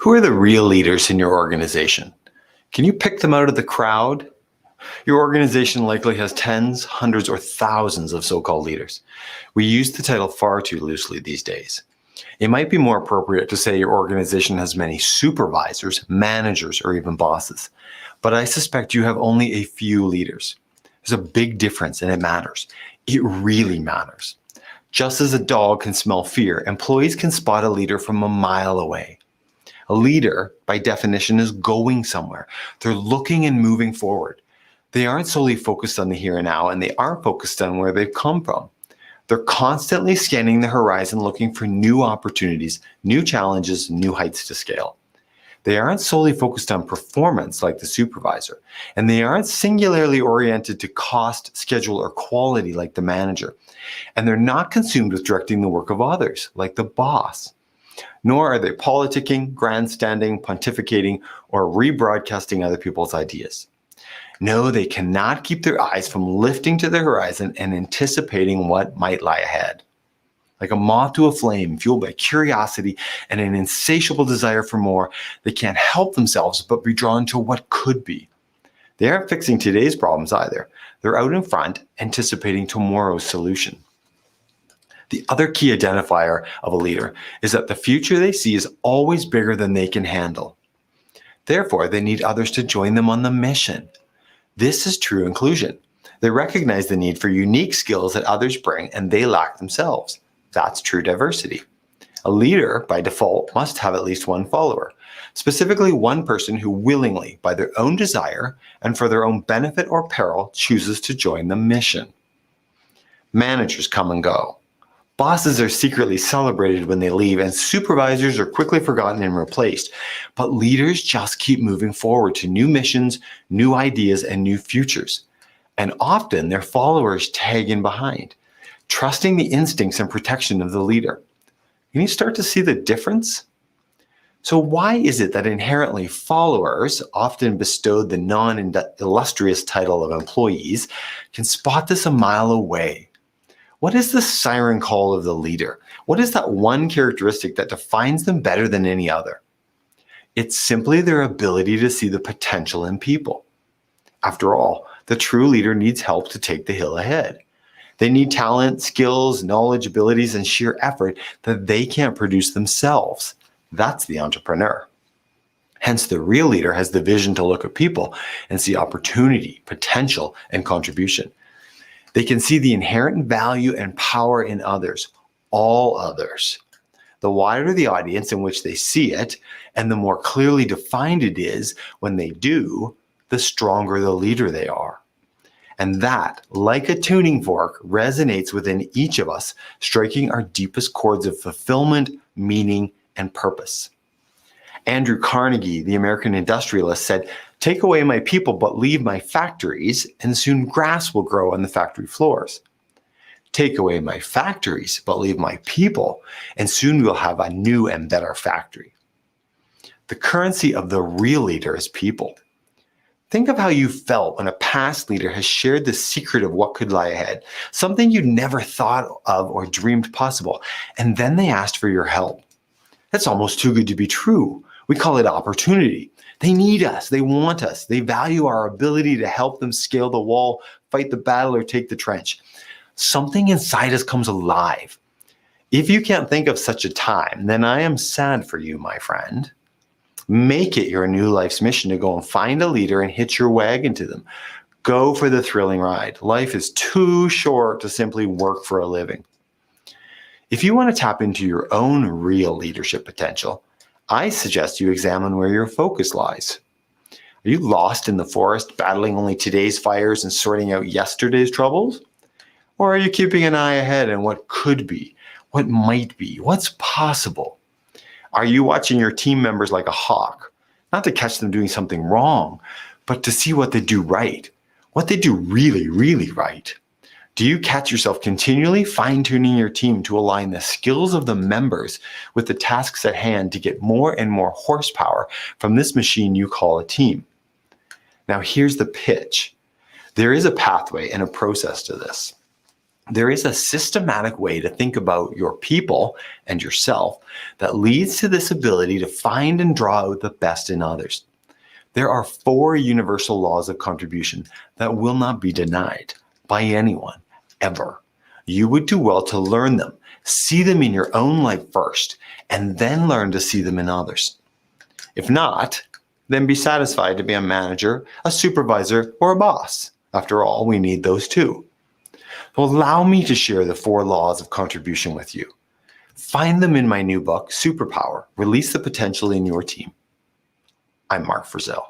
Who are the real leaders in your organization? Can you pick them out of the crowd? Your organization likely has tens, hundreds, or thousands of so-called leaders. We use the title far too loosely these days. It might be more appropriate to say your organization has many supervisors, managers, or even bosses. But I suspect you have only a few leaders. There's a big difference and it matters. It really matters. Just as a dog can smell fear, employees can spot a leader from a mile away. A leader, by definition, is going somewhere. They're looking and moving forward. They aren't solely focused on the here and now, and they aren't focused on where they've come from. They're constantly scanning the horizon, looking for new opportunities, new challenges, new heights to scale. They aren't solely focused on performance like the supervisor, and they aren't singularly oriented to cost, schedule, or quality like the manager. And they're not consumed with directing the work of others like the boss. Nor are they politicking, grandstanding, pontificating, or rebroadcasting other people's ideas. No, they cannot keep their eyes from lifting to the horizon and anticipating what might lie ahead. Like a moth to a flame, fueled by curiosity and an insatiable desire for more, they can't help themselves but be drawn to what could be. They aren't fixing today's problems either. They're out in front, anticipating tomorrow's solution. The other key identifier of a leader is that the future they see is always bigger than they can handle. Therefore, they need others to join them on the mission. This is true inclusion. They recognize the need for unique skills that others bring and they lack themselves. That's true diversity. A leader, by default, must have at least one follower, specifically one person who willingly, by their own desire and for their own benefit or peril, chooses to join the mission. Managers come and go. Bosses are secretly celebrated when they leave, and supervisors are quickly forgotten and replaced. But leaders just keep moving forward to new missions, new ideas, and new futures. And often their followers tag in behind, trusting the instincts and protection of the leader. Can you start to see the difference? So why is it that inherently followers, often bestowed the non-illustrious title of employees, can spot this a mile away? What is the siren call of the leader? What is that one characteristic that defines them better than any other? It's simply their ability to see the potential in people. After all, the true leader needs help to take the hill ahead. They need talent, skills, knowledge, abilities, and sheer effort that they can't produce themselves. That's the entrepreneur. Hence, the real leader has the vision to look at people and see opportunity, potential, and contribution. They can see the inherent value and power in others, all others. The wider the audience in which they see it, and the more clearly defined it is when they do, the stronger the leader they are. And that, like a tuning fork, resonates within each of us, striking our deepest chords of fulfillment, meaning, and purpose. Andrew Carnegie, the American industrialist, said, "Take away my people, but leave my factories, and soon grass will grow on the factory floors. Take away my factories, but leave my people, and soon we'll have a new and better factory." The currency of the real leader is people. Think of how you felt when a past leader has shared the secret of what could lie ahead, something you never thought of or dreamed possible, and then they asked for your help. That's almost too good to be true. We call it opportunity. They need us. They want us. They value our ability to help them scale the wall, fight the battle, or take the trench. Something inside us comes alive. If you can't think of such a time, then I am sad for you, my friend. Make it your new life's mission to go and find a leader and hitch your wagon to them. Go for the thrilling ride. Life is too short to simply work for a living. If you want to tap into your own real leadership potential, I suggest you examine where your focus lies. Are you lost in the forest, battling only today's fires and sorting out yesterday's troubles? Or are you keeping an eye ahead on what could be, what might be, what's possible? Are you watching your team members like a hawk, not to catch them doing something wrong, but to see what they do right, what they do really, really right? Do you catch yourself continually fine-tuning your team to align the skills of the members with the tasks at hand to get more and more horsepower from this machine you call a team? Now, here's the pitch. There is a pathway and a process to this. There is a systematic way to think about your people and yourself that leads to this ability to find and draw out the best in others. There are 4 universal laws of contribution that will not be denied by anyone, ever. You would do well to learn them, see them in your own life first, and then learn to see them in others. If not, then be satisfied to be a manager, a supervisor, or a boss. After all, we need those too. So allow me to share the 4 laws of contribution with you. Find them in my new book, Superpower: Release the Potential in Your Team. I'm Mark Frizzell.